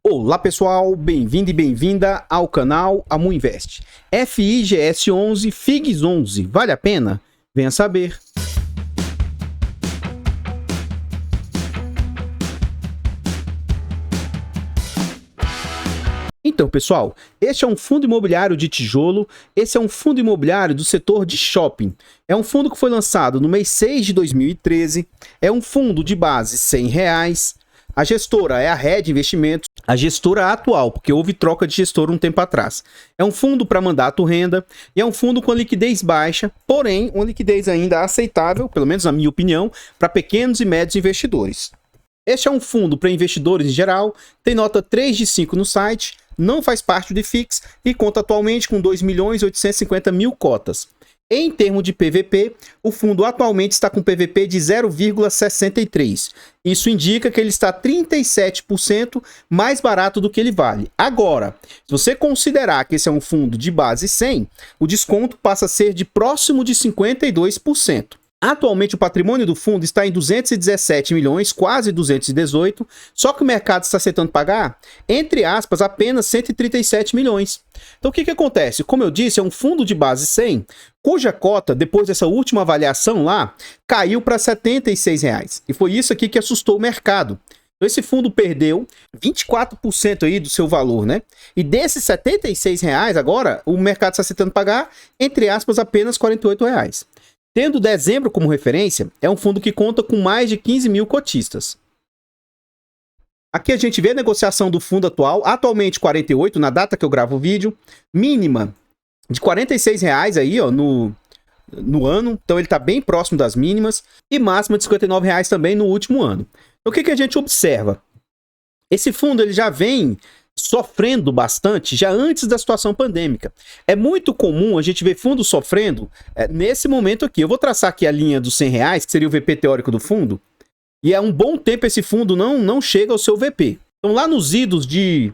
Olá pessoal, bem-vindo e bem-vinda ao canal Amuinvest. FIGS 11, FIGS 11, vale a pena? Venha saber. Então pessoal, este é um fundo imobiliário de tijolo, esse é um fundo imobiliário do setor de shopping. É um fundo que foi lançado no mês 6 de 2013, é um fundo de base R$100. A gestora é a Red Investimentos, a gestora atual, porque houve troca de gestor um tempo atrás. É um fundo para mandato renda e é um fundo com liquidez baixa, porém uma liquidez ainda aceitável, pelo menos na minha opinião, para pequenos e médios investidores. Este é um fundo para investidores em geral, tem nota 3 de 5 no site, não faz parte do IFIX e conta atualmente com 2.850.000 cotas. Em termos de PVP, o fundo atualmente está com PVP de 0,63. Isso indica que ele está 37% mais barato do que ele vale. Agora, se você considerar que esse é um fundo de base 100, o desconto passa a ser de próximo de 52%. Atualmente o patrimônio do fundo está em 217 milhões, quase 218, só que o mercado está aceitando pagar, entre aspas, apenas 137 milhões. Então o que acontece? Como eu disse, é um fundo de base 100, cuja cota, depois dessa última avaliação lá, caiu para R$ 76. E foi isso aqui que assustou o mercado. Então esse fundo perdeu 24% aí do seu valor, né? E desses R$ 76 agora, o mercado está aceitando pagar, entre aspas, apenas R$ 48. Tendo dezembro como referência, é um fundo que conta com mais de 15 mil cotistas. Aqui a gente vê a negociação do fundo atual, atualmente 48, na data que eu gravo o vídeo, mínima de R$ 46 aí, ó, no ano, então ele está bem próximo das mínimas, e máxima de R$ 59 também no último ano. Então, o que a gente observa? Esse fundo ele já vem sofrendo bastante já antes da situação pandêmica. É muito comum a gente ver fundos sofrendo nesse momento aqui. Eu vou traçar aqui a linha dos R$100, que seria o VP teórico do fundo, e há um bom tempo esse fundo não chega ao seu VP. Então lá nos idos de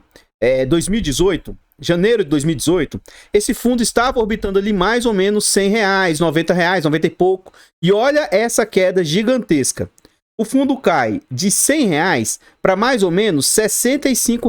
2018, janeiro de 2018, esse fundo estava orbitando ali mais ou menos R$100, R$90, 90 e pouco, e olha essa queda gigantesca. O fundo cai de R$100 para mais ou menos R$ 65.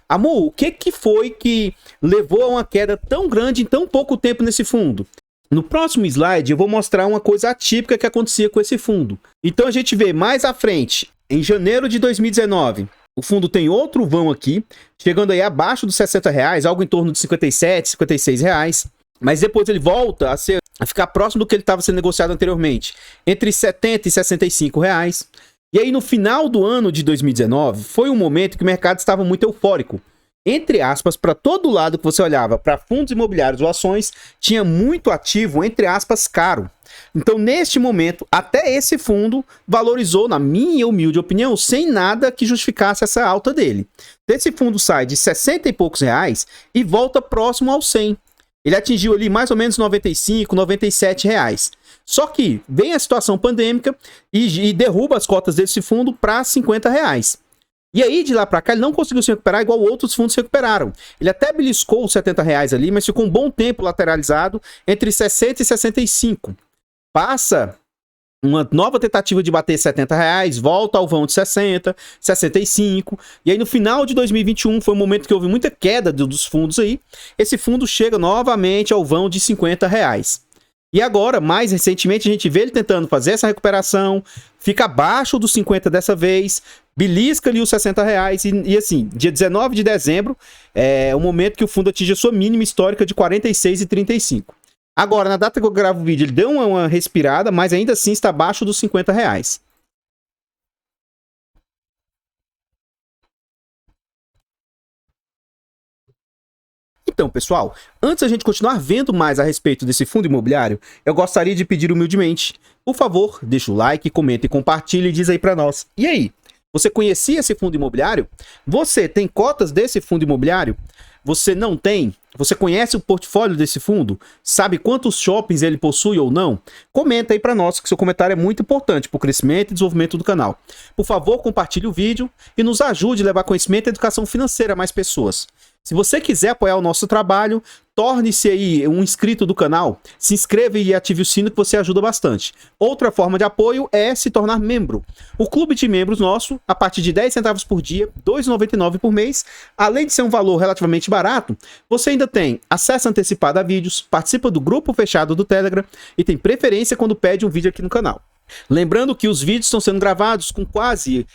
Amor, o que foi que levou a uma queda tão grande em tão pouco tempo nesse fundo? No próximo slide eu vou mostrar uma coisa atípica que acontecia com esse fundo. Então a gente vê mais à frente, em janeiro de 2019, o fundo tem outro vão aqui, chegando aí abaixo dos R$60, algo em torno de 57, 56 reais. Mas depois ele volta a ficar próximo do que ele estava sendo negociado anteriormente, entre 70 e 65 reais. E aí no final do ano de 2019, foi um momento que o mercado estava muito eufórico. Entre aspas, para todo lado que você olhava, para fundos imobiliários ou ações, tinha muito ativo, entre aspas, caro. Então neste momento, até esse fundo valorizou, na minha humilde opinião, sem nada que justificasse essa alta dele. Esse fundo sai de 60 e poucos reais e volta próximo aos 100. Ele atingiu ali mais ou menos 95, 97 reais. Só que vem a situação pandêmica e derruba as cotas desse fundo para 50 reais. E aí, de lá para cá, ele não conseguiu se recuperar igual outros fundos se recuperaram. Ele até beliscou os 70 reais ali, mas ficou um bom tempo lateralizado entre 60 e 65. Passa uma nova tentativa de bater 70 reais, volta ao vão de 60, 65, e aí no final de 2021 foi um momento que houve muita queda dos fundos aí, esse fundo chega novamente ao vão de 50 reais. E agora, mais recentemente, a gente vê ele tentando fazer essa recuperação, fica abaixo dos 50 dessa vez, belisca ali os 60 reais, e assim, dia 19 de dezembro é o momento que o fundo atinge a sua mínima histórica de 46,35. Agora, na data que eu gravo o vídeo, ele deu uma respirada, mas ainda assim está abaixo dos 50 reais. Então, pessoal, antes da gente continuar vendo mais a respeito desse fundo imobiliário, eu gostaria de pedir humildemente, por favor, deixa o like, comenta e compartilha e diz aí para nós. E aí, você conhecia esse fundo imobiliário? Você tem cotas desse fundo imobiliário? Você não tem? Você conhece o portfólio desse fundo? Sabe quantos shoppings ele possui ou não? Comenta aí para nós, que seu comentário é muito importante para o crescimento e desenvolvimento do canal. Por favor, compartilhe o vídeo e nos ajude a levar conhecimento e educação financeira a mais pessoas. Se você quiser apoiar o nosso trabalho, torne-se aí um inscrito do canal, se inscreva e ative o sino que você ajuda bastante. Outra forma de apoio é se tornar membro. O clube de membros nosso, a partir de 10 centavos por dia, R$ 2,99 por mês, além de ser um valor relativamente barato, você ainda tem acesso antecipado a vídeos, participa do grupo fechado do Telegram e tem preferência quando pede um vídeo aqui no canal. Lembrando que os vídeos estão sendo gravados com quase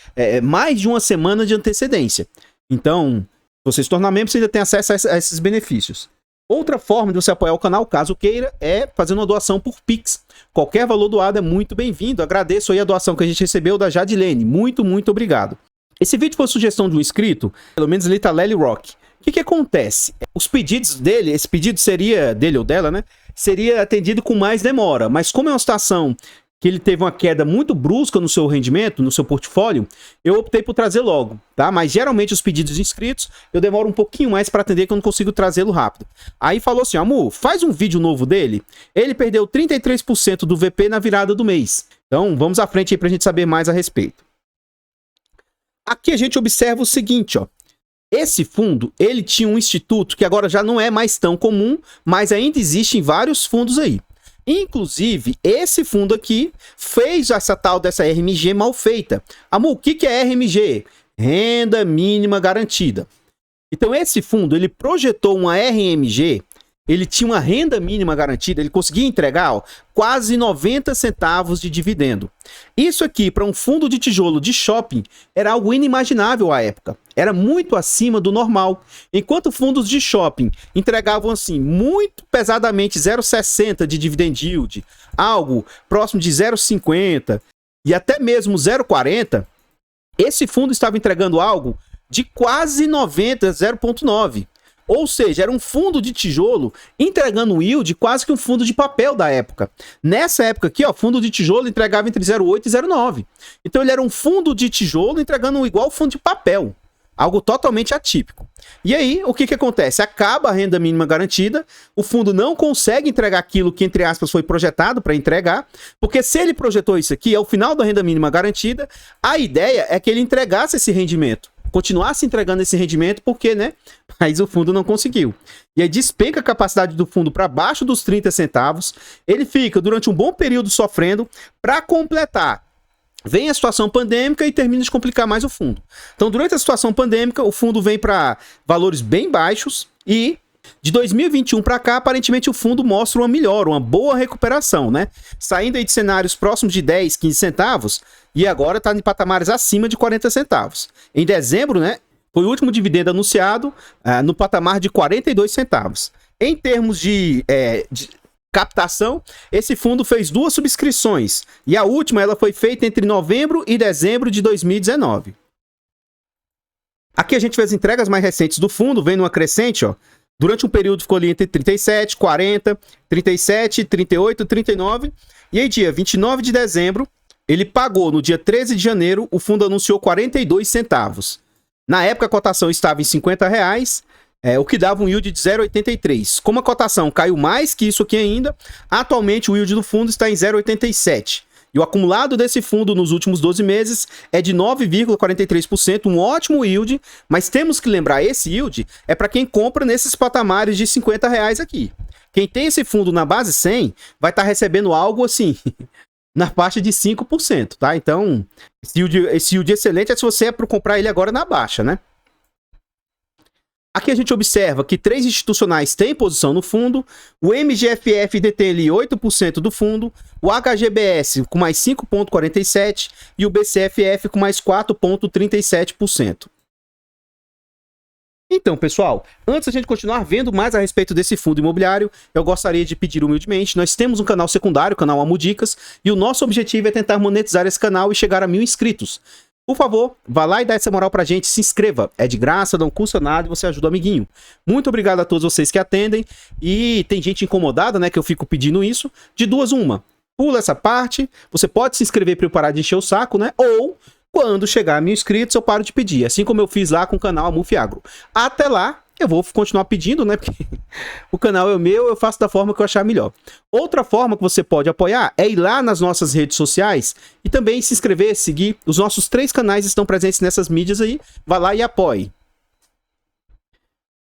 mais de uma semana de antecedência. Então, se você se tornar membro, você ainda tem acesso a esses benefícios. Outra forma de você apoiar o canal, caso queira, é fazendo uma doação por Pix. Qualquer valor doado é muito bem-vindo. Agradeço aí a doação que a gente recebeu da Jadilene. Muito, muito obrigado. Esse vídeo foi sugestão de um inscrito, pelo menos ele tá Lely Rock. O que acontece? Os pedidos dele, esse pedido seria dele ou dela, né? Seria atendido com mais demora. Mas como é uma situação que ele teve uma queda muito brusca no seu rendimento, no seu portfólio, eu optei por trazer logo, tá? Mas geralmente os pedidos inscritos, eu demoro um pouquinho mais para atender, que eu não consigo trazê-lo rápido. Aí falou assim, Amu, faz um vídeo novo dele. Ele perdeu 33% do VP na virada do mês. Então, vamos à frente aí pra gente saber mais a respeito. Aqui a gente observa o seguinte, ó. Esse fundo, ele tinha um instituto que agora já não é mais tão comum, mas ainda existem vários fundos aí. Inclusive, esse fundo aqui fez essa tal dessa RMG mal feita. Amor, o que é RMG? Renda Mínima Garantida. Então, esse fundo, ele projetou uma RMG, ele tinha uma renda mínima garantida, ele conseguia entregar quase 90 centavos de dividendo. Isso aqui, para um fundo de tijolo de shopping, era algo inimaginável à época. Era muito acima do normal. Enquanto fundos de shopping entregavam, assim, muito pesadamente 0,60 de dividend yield, algo próximo de 0,50 e até mesmo 0,40, esse fundo estava entregando algo de quase 90, 0,9. Ou seja, era um fundo de tijolo entregando um yield quase que um fundo de papel da época. Nessa época aqui, ó, fundo de tijolo entregava entre 0,8 e 0,9. Então ele era um fundo de tijolo entregando igual fundo de papel. Algo totalmente atípico. E aí, o que acontece? Acaba a renda mínima garantida, o fundo não consegue entregar aquilo que, entre aspas, foi projetado para entregar, porque se ele projetou isso aqui, ao final da renda mínima garantida, a ideia é que ele entregasse esse rendimento. Continuasse entregando esse rendimento, porque, né? Mas o fundo não conseguiu. E aí despenca a capacidade do fundo para baixo dos 30 centavos. Ele fica durante um bom período sofrendo. Para completar, vem a situação pandêmica e termina de complicar mais o fundo. Então, durante a situação pandêmica, o fundo vem para valores bem baixos e de 2021 para cá, aparentemente o fundo mostra uma melhora, uma boa recuperação, né? Saindo aí de cenários próximos de 10, 15 centavos e agora está em patamares acima de 40 centavos. Em dezembro, né, foi o último dividendo anunciado no patamar de 42 centavos. Em termos de captação, esse fundo fez 2 subscrições e a última ela foi feita entre novembro e dezembro de 2019. Aqui a gente vê as entregas mais recentes do fundo, vem numa crescente, ó. Durante um período ficou ali entre 37, 40, 37, 38, 39. E aí, dia 29 de dezembro, ele pagou no dia 13 de janeiro, o fundo anunciou 42 centavos. Na época, a cotação estava em R$50, o que dava um yield de 0,83. Como a cotação caiu mais que isso aqui ainda, atualmente o yield do fundo está em 0,87. E o acumulado desse fundo nos últimos 12 meses é de 9,43%, um ótimo yield, mas temos que lembrar, esse yield é para quem compra nesses patamares de R$50 aqui. Quem tem esse fundo na base 100 vai estar recebendo algo assim, na faixa de 5%, tá? Então, esse yield excelente é se você é para comprar ele agora na baixa, né? Aqui a gente observa que 3 institucionais têm posição no fundo, o MGFF detém ali 8% do fundo, o HGBS com mais 5,47% e o BCFF com mais 4,37%. Então, pessoal, antes da gente continuar vendo mais a respeito desse fundo imobiliário, eu gostaria de pedir humildemente, nós temos um canal secundário, o canal Amu Dicas, e o nosso objetivo é tentar monetizar esse canal e chegar a 1000 inscritos. Por favor, vá lá e dá essa moral pra gente, se inscreva, é de graça, não custa nada e você ajuda o amiguinho. Muito obrigado a todos vocês que atendem, e tem gente incomodada, né, que eu fico pedindo isso, de duas uma, pula essa parte, você pode se inscrever para eu parar de encher o saco, né, ou quando chegar a 1000 inscritos eu paro de pedir, assim como eu fiz lá com o canal Amufiagro. Até lá, eu vou continuar pedindo, né? Porque o canal é o meu, eu faço da forma que eu achar melhor. Outra forma que você pode apoiar é ir lá nas nossas redes sociais e também se inscrever, seguir. Os nossos 3 canais estão presentes nessas mídias aí. Vá lá e apoie.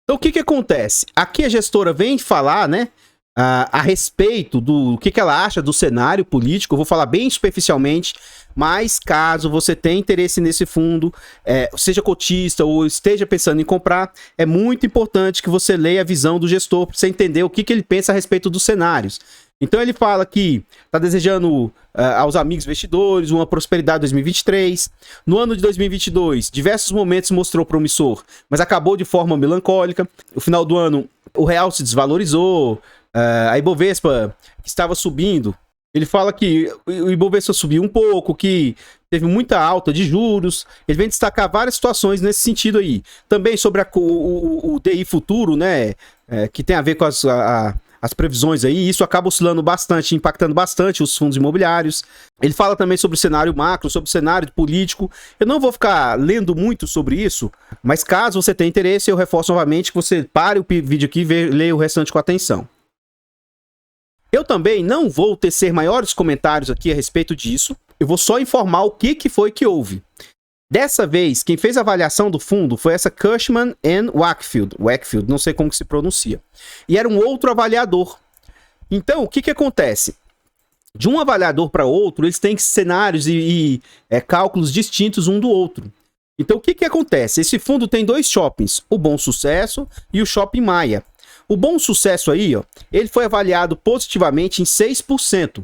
Então, o que que acontece? Aqui a gestora vem falar, né, a respeito do que ela acha do cenário político. Eu vou falar bem superficialmente, mas caso você tenha interesse nesse fundo, seja cotista ou esteja pensando em comprar, é muito importante que você leia a visão do gestor para você entender o que ele pensa a respeito dos cenários. Então ele fala que está desejando aos amigos investidores uma prosperidade 2023. No ano de 2022, diversos momentos mostrou promissor, mas acabou de forma melancólica. No final do ano, o real se desvalorizou, a Ibovespa estava subindo. Ele fala que o Ibovespa subiu um pouco, que teve muita alta de juros. Ele vem destacar várias situações nesse sentido aí. Também sobre o DI futuro, né, que tem a ver com as previsões aí, isso acaba oscilando bastante, impactando bastante os fundos imobiliários. Ele fala também sobre o cenário macro, sobre o cenário político. Eu não vou ficar lendo muito sobre isso, mas caso você tenha interesse, eu reforço novamente que você pare o vídeo aqui e leia o restante com atenção. Eu também não vou tecer maiores comentários aqui a respeito disso, eu vou só informar o que foi que houve. Dessa vez, quem fez a avaliação do fundo foi essa Cushman & Wakefield, não sei como que se pronuncia, e era um outro avaliador. Então, o que acontece? De um avaliador para outro, eles têm cenários e cálculos distintos um do outro. Então, o que acontece? Esse fundo tem dois shoppings, o Bom Sucesso e o Shopping Maia. O Bom Sucesso aí, ó, ele foi avaliado positivamente em 6%.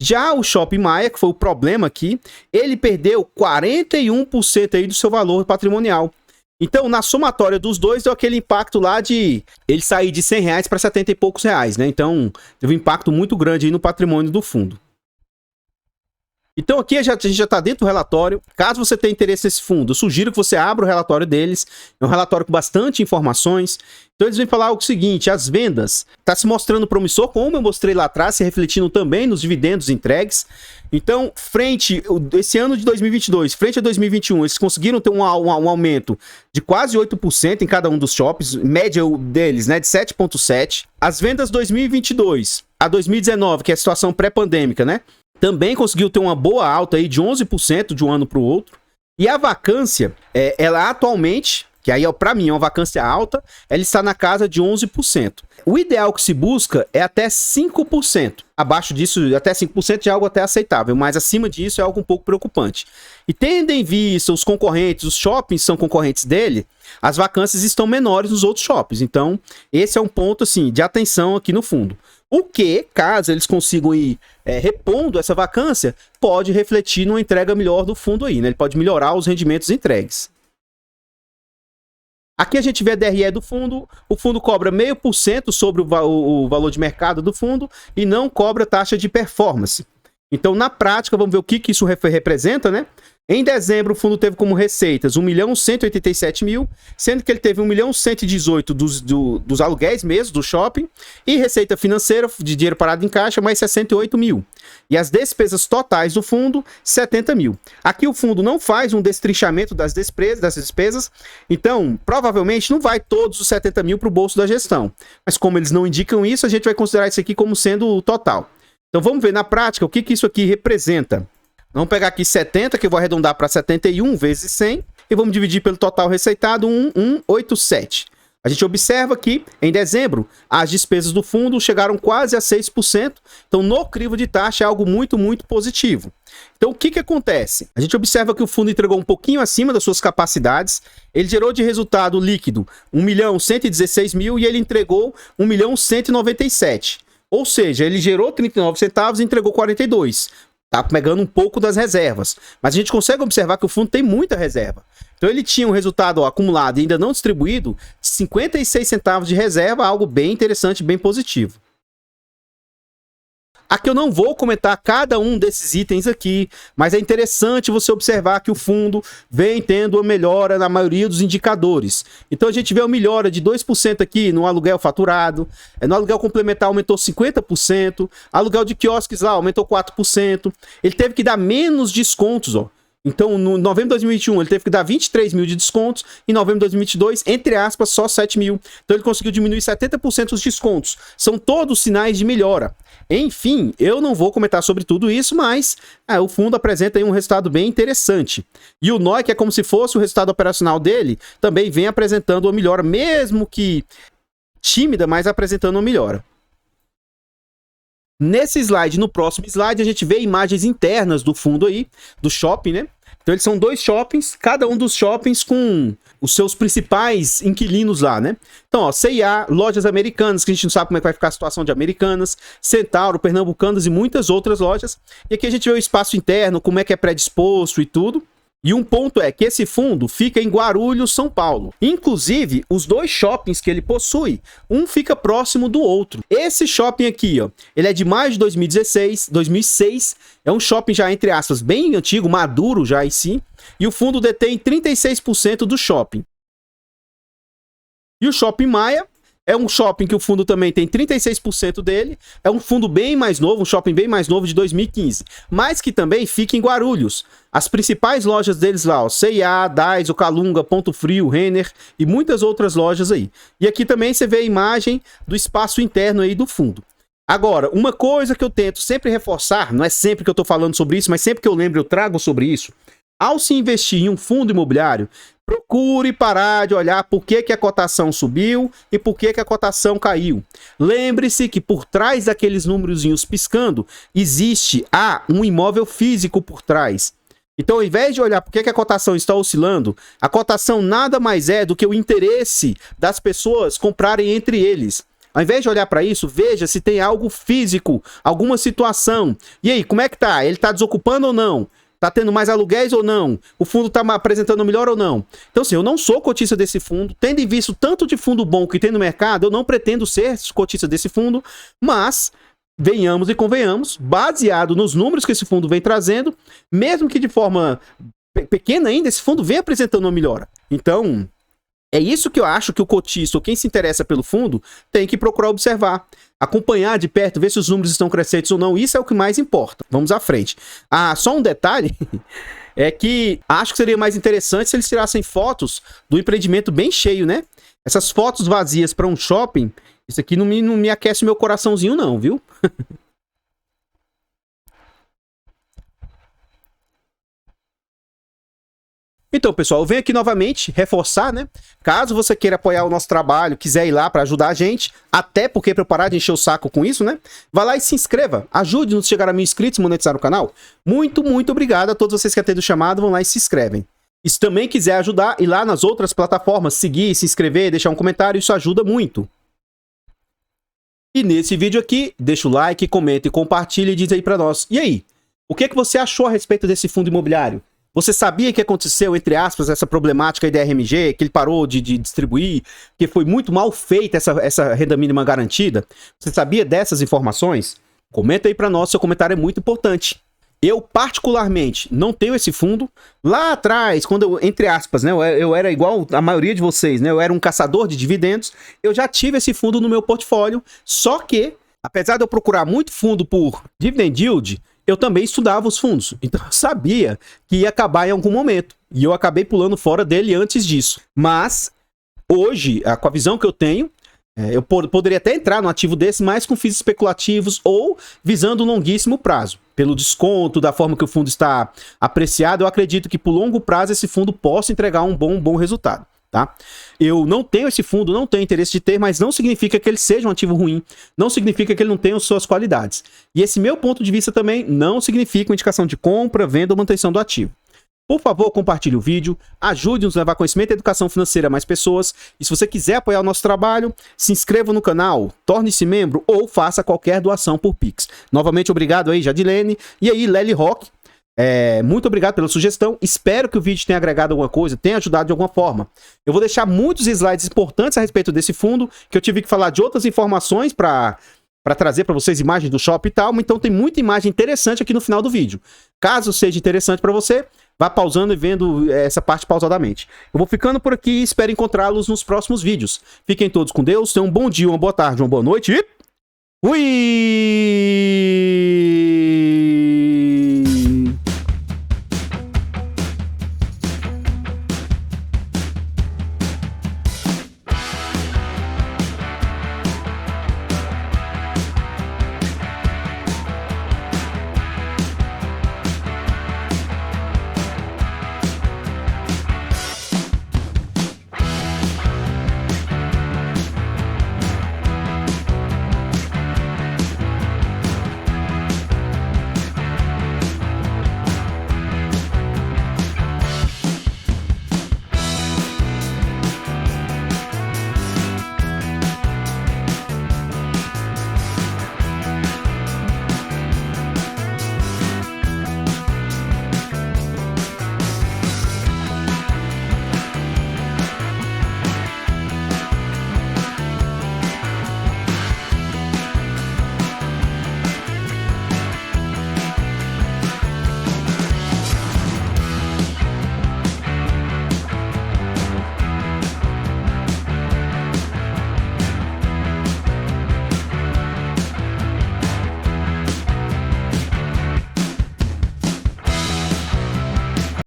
Já o Shopping Maia, que foi o problema aqui, ele perdeu 41% aí do seu valor patrimonial. Então, na somatória dos dois, deu aquele impacto lá de ele sair de R$100 para 70 e poucos reais, né? Então, teve um impacto muito grande aí no patrimônio do fundo. Então aqui a gente já está dentro do relatório. Caso você tenha interesse nesse fundo, eu sugiro que você abra o relatório deles. É um relatório com bastante informações. Então eles vêm falar o seguinte: as vendas está se mostrando promissor, como eu mostrei lá atrás, se refletindo também nos dividendos entregues. Então, esse ano de 2022, frente a 2021, eles conseguiram ter um aumento de quase 8% em cada um dos shoppings, média deles, né, de 7,7%. As vendas 2022 a 2019, que é a situação pré-pandêmica, né, também conseguiu ter uma boa alta aí de 11% de um ano para o outro. E a vacância, ela atualmente, que aí para mim é uma vacância alta, ela está na casa de 11%. O ideal que se busca é até 5%. Abaixo disso, até 5% já é algo até aceitável, mas acima disso é algo um pouco preocupante. E tendo em vista os concorrentes, os shoppings são concorrentes dele, as vacâncias estão menores nos outros shoppings. Então, esse é um ponto assim de atenção aqui no fundo. O que, caso eles consigam ir repondo essa vacância, pode refletir numa entrega melhor do fundo aí, né? Ele pode melhorar os rendimentos entregues. Aqui a gente vê a DRE do fundo. O fundo cobra 0,5% sobre o valor de mercado do fundo e não cobra taxa de performance. Então, na prática, vamos ver o que isso representa, né? Em dezembro, o fundo teve como receitas 1.187.000, sendo que ele teve 1.118.000 dos aluguéis mesmo, do shopping, e receita financeira de dinheiro parado em caixa, mais 68.000. E as despesas totais do fundo, 70.000. Aqui o fundo não faz um destrinchamento das despesas, então provavelmente não vai todos os 70.000 para o bolso da gestão. Mas como eles não indicam isso, a gente vai considerar isso aqui como sendo o total. Então vamos ver na prática o que isso aqui representa. Vamos pegar aqui 70, que eu vou arredondar para 71 vezes 100, e vamos dividir pelo total receitado, 1.187. A gente observa que, em dezembro, as despesas do fundo chegaram quase a 6%, então no crivo de taxa é algo muito, muito positivo. Então o que acontece? A gente observa que o fundo entregou um pouquinho acima das suas capacidades, ele gerou de resultado líquido 1.116.000 e ele entregou 1.197.000. Ou seja, ele gerou 39 centavos e entregou 42. Tá pegando um pouco das reservas. Mas a gente consegue observar que o fundo tem muita reserva. Então ele tinha um resultado acumulado e ainda não distribuído de 56 centavos de reserva, algo bem interessante, bem positivo. Aqui eu não vou comentar cada um desses itens aqui, mas é interessante você observar que o fundo vem tendo uma melhora na maioria dos indicadores. Então a gente vê uma melhora de 2% aqui no aluguel faturado, no aluguel complementar aumentou 50%, aluguel de quiosques lá aumentou 4%, ele teve que dar menos descontos, ó. Então, no novembro de 2021, ele teve que dar 23 mil de descontos. Em novembro de 2022, entre aspas, só 7 mil. Então, ele conseguiu diminuir 70% os descontos. São todos sinais de melhora. Enfim, eu não vou comentar sobre tudo isso, mas o fundo apresenta aí um resultado bem interessante. E o NOI, que é como se fosse o resultado operacional dele, também vem apresentando uma melhora, mesmo que tímida, mas apresentando uma melhora. Nesse slide, no próximo slide, a gente vê imagens internas do fundo aí, do shopping, né? Então, eles são 2 shoppings, cada um dos shoppings com os seus principais inquilinos lá, né? Então, ó, C&A, Lojas Americanas, que a gente não sabe como é que vai ficar a situação de Americanas, Centauro, Pernambucanas e muitas outras lojas. E aqui a gente vê o espaço interno, como é que é predisposto e tudo. E um ponto é que esse fundo fica em Guarulhos, São Paulo. Inclusive, os 2 shoppings que ele possui, um fica próximo do outro. Esse shopping aqui, ó, ele é de maio de 2006, é um shopping já, entre aspas, bem antigo, maduro já em si, e o fundo detém 36% do shopping. E o Shopping Maia é um shopping que o fundo também tem 36% dele. É um fundo bem mais novo, um shopping bem mais novo de 2015. Mas que também fica em Guarulhos. As principais lojas deles lá, ó, C&A, Daiso, Calunga, Ponto Frio, Renner e muitas outras lojas aí. E aqui também você vê a imagem do espaço interno aí do fundo. Agora, uma coisa que eu tento sempre reforçar, não é sempre que eu tô falando sobre isso, mas sempre que eu lembro eu trago sobre isso. Ao se investir em um fundo imobiliário, procure parar de olhar por que a cotação subiu e por que a cotação caiu. Lembre-se que por trás daqueles númerozinhos piscando, existe um imóvel físico por trás. Então, ao invés de olhar por que a cotação está oscilando, a cotação nada mais é do que o interesse das pessoas comprarem entre eles. Ao invés de olhar para isso, veja se tem algo físico, alguma situação. E aí, como é que tá? Ele está desocupando ou não? Tá tendo mais aluguéis ou não? O fundo tá apresentando melhor ou não? Então, assim, eu não sou cotista desse fundo. Tendo em vista tanto de fundo bom que tem no mercado, eu não pretendo ser cotista desse fundo, mas venhamos e convenhamos, baseado nos números que esse fundo vem trazendo, mesmo que de forma pequena ainda, esse fundo vem apresentando uma melhora. Então, é isso que eu acho que o cotista ou quem se interessa pelo fundo tem que procurar observar. Acompanhar de perto, ver se os números estão crescentes ou não, isso é o que mais importa. Vamos à frente. Só um detalhe, é que acho que seria mais interessante se eles tirassem fotos do empreendimento bem cheio, né? Essas fotos vazias para um shopping, isso aqui não me aquece o meu coraçãozinho não, viu? Então, pessoal, eu venho aqui novamente reforçar, né? Caso você queira apoiar o nosso trabalho, quiser ir lá para ajudar a gente, até porque para eu parar de encher o saco com isso, né? Vai lá e se inscreva. Ajude-nos a chegar a 1000 inscritos e monetizar o canal. Muito, muito obrigado a todos vocês que atenderam o chamado. Vão lá e se inscrevem. E se também quiser ajudar, ir lá nas outras plataformas, seguir, se inscrever, deixar um comentário, isso ajuda muito. E nesse vídeo aqui, deixa o like, comenta e compartilha e diz aí para nós. E aí? O que você achou a respeito desse fundo imobiliário? Você sabia que aconteceu, entre aspas, essa problemática aí da RMG, que ele parou de distribuir, que foi muito mal feita essa renda mínima garantida? Você sabia dessas informações? Comenta aí para nós, seu comentário é muito importante. Eu, particularmente, não tenho esse fundo. Lá atrás, quando eu, entre aspas, né, eu era igual a maioria de vocês, né, eu era um caçador de dividendos, eu já tive esse fundo no meu portfólio, só que, apesar de eu procurar muito fundo por dividend yield, eu também estudava os fundos, então eu sabia que ia acabar em algum momento, e eu acabei pulando fora dele antes disso. Mas, hoje, com a visão que eu tenho, eu poderia até entrar no ativo desse, mas com fins especulativos ou visando um longuíssimo prazo. Pelo desconto, da forma que o fundo está apreciado, eu acredito que por longo prazo esse fundo possa entregar um bom resultado. Tá? Eu não tenho esse fundo, não tenho interesse de ter, mas não significa que ele seja um ativo ruim, não significa que ele não tenha suas qualidades. E esse meu ponto de vista também não significa uma indicação de compra, venda ou manutenção do ativo. Por favor, compartilhe o vídeo, ajude-nos a levar conhecimento e educação financeira a mais pessoas. E se você quiser apoiar o nosso trabalho, se inscreva no canal, torne-se membro ou faça qualquer doação por Pix. Novamente, obrigado aí, Jadilene. E aí, Lely Rock. Muito obrigado pela sugestão, espero que o vídeo tenha agregado alguma coisa, tenha ajudado de alguma forma. Eu vou deixar muitos slides importantes a respeito desse fundo, que eu tive que falar de outras informações para trazer para vocês imagens do shopping e tal, então tem muita imagem interessante aqui no final do vídeo. Caso seja interessante para você, vá pausando e vendo essa parte pausadamente. Eu vou ficando por aqui e espero encontrá-los nos próximos vídeos. Fiquem todos com Deus, tenham um bom dia, uma boa tarde, uma boa noite e... Fui!